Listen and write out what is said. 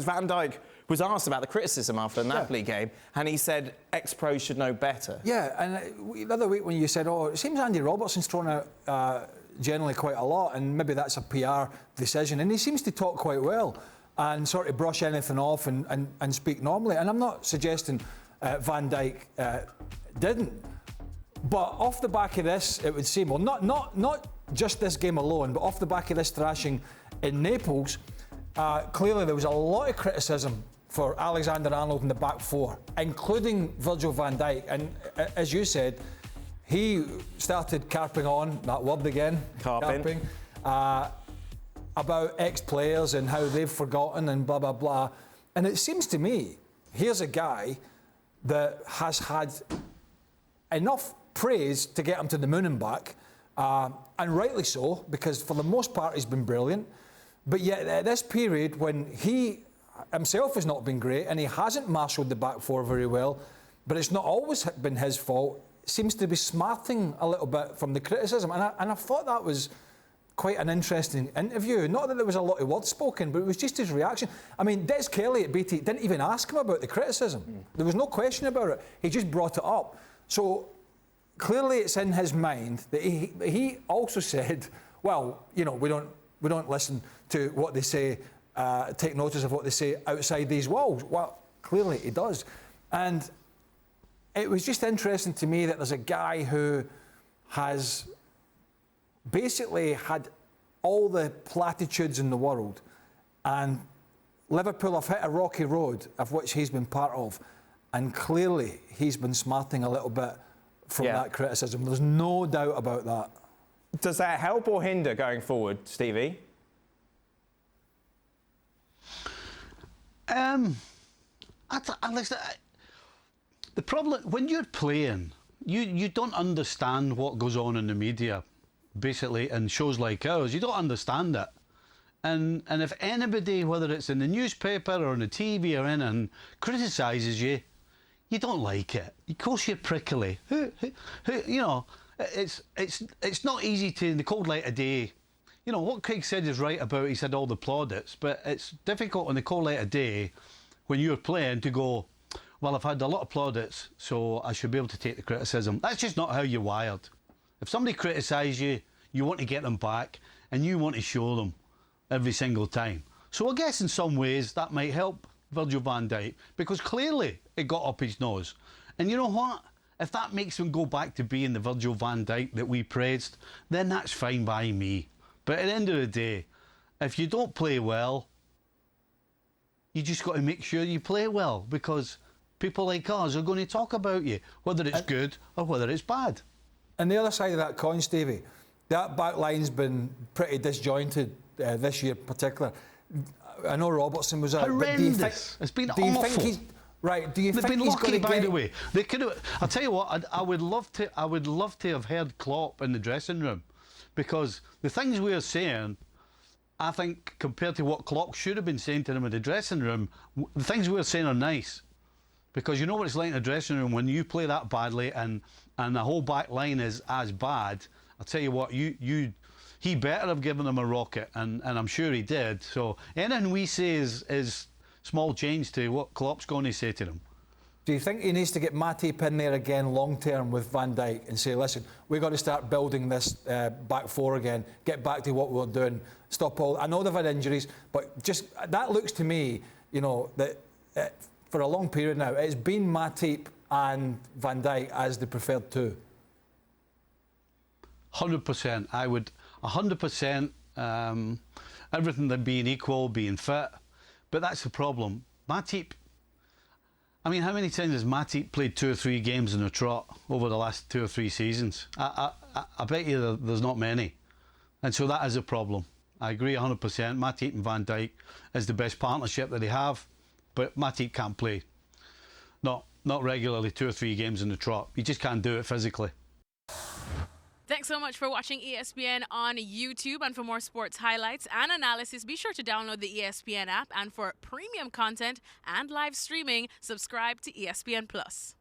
Van Dijk was asked about the criticism after the Napoli game, and he said ex-pros should know better. Yeah, and the other week when you said, oh, it seems Andy Robertson's thrown out generally quite a lot, and maybe that's a PR decision, and he seems to talk quite well and sort of brush anything off and speak normally. And I'm not suggesting Van Dijk didn't, but off the back of this, it would seem, well, not just this game alone, but off the back of this thrashing in Naples, clearly there was a lot of criticism for Alexander-Arnold in the back four, including Virgil van Dijk. And as you said, he started carping on, that word again, carping, about ex-players and how they've forgotten and blah, blah, blah. And it seems to me, here's a guy that has had enough praise to get him to the moon and back, and rightly so, because for the most part he's been brilliant. But yet at this period when he himself has not been great and he hasn't marshalled the back four very well, but it's not always been his fault, seems to be smarting a little bit from the criticism. And I thought that was quite an interesting interview. Not that there was a lot of words spoken, but it was just his reaction. I mean, Des Kelly at BT didn't even ask him about the criticism. There was no question about it. He just brought it up. So clearly it's in his mind that he also said, well, you know, we don't listen to what they say, take notice of what they say outside these walls. Well, clearly he does. And it was just interesting to me that there's a guy who has basically had all the platitudes in the world, and Liverpool have hit a rocky road of which he's been part of, and clearly he's been smarting a little bit from that criticism. There's no doubt about that. Does that help or hinder going forward, Stevie? The problem, when you're playing, you don't understand what goes on in the media, basically, in shows like ours. You don't understand it. And if anybody, whether it's in the newspaper or on the TV or anything, criticises you, you don't like it. Of course you're prickly. You know, it's not easy to, in the cold light of day. You know, what Craig said is right about, he said all the plaudits, but it's difficult in the cold light of day when you're playing to go, well, I've had a lot of plaudits, so I should be able to take the criticism. That's just not how you're wired. If somebody criticises you, you want to get them back, and you want to show them every single time. So I guess in some ways that might help Virgil van Dijk, because clearly it got up his nose. And you know what? If that makes him go back to being the Virgil van Dijk that we praised, then that's fine by me. But at the end of the day, if you don't play well, you just got to make sure you play well, because people like us are going to talk about you, whether it's good or whether it's bad. And the other side of that coin, Stevie, that back line's been pretty disjointed this year in particular. I know Robertson was out. Horrendous. It's been awful. Do you think he's going to by the way? They could have. I'll tell you what. I would love to have heard Klopp in the dressing room, because the things we are saying, I think, compared to what Klopp should have been saying to them in the dressing room, the things we're saying are nice. Because you know what it's like in the dressing room when you play that badly and the whole back line is as bad. I'll tell you what, he better have given them a rocket, and I'm sure he did. So anything we say is small change to what Klopp's going to say to them. Do you think he needs to get Matip in there again long term with Van Dijk and say, listen, we've got to start building this back four again, get back to what we were doing, stop all... I know they've had injuries, but just that looks to me, you know, that for a long period now, it's been Matip and Van Dijk as the preferred two. 100%. I would 100%. Everything that being equal, being fit, but that's the problem. Matip. I mean, how many times has Matip played 2 or 3 games in a trot over the last 2 or 3 seasons? I bet you there's not many, and so that is a problem. I agree 100%. Matip and Van Dijk is the best partnership that they have, but Matip can't play. Not regularly 2 or 3 games in the trot. He just can't do it physically. Thanks so much for watching ESPN on YouTube. And for more sports highlights and analysis, be sure to download the ESPN app. And for premium content and live streaming, subscribe to ESPN Plus.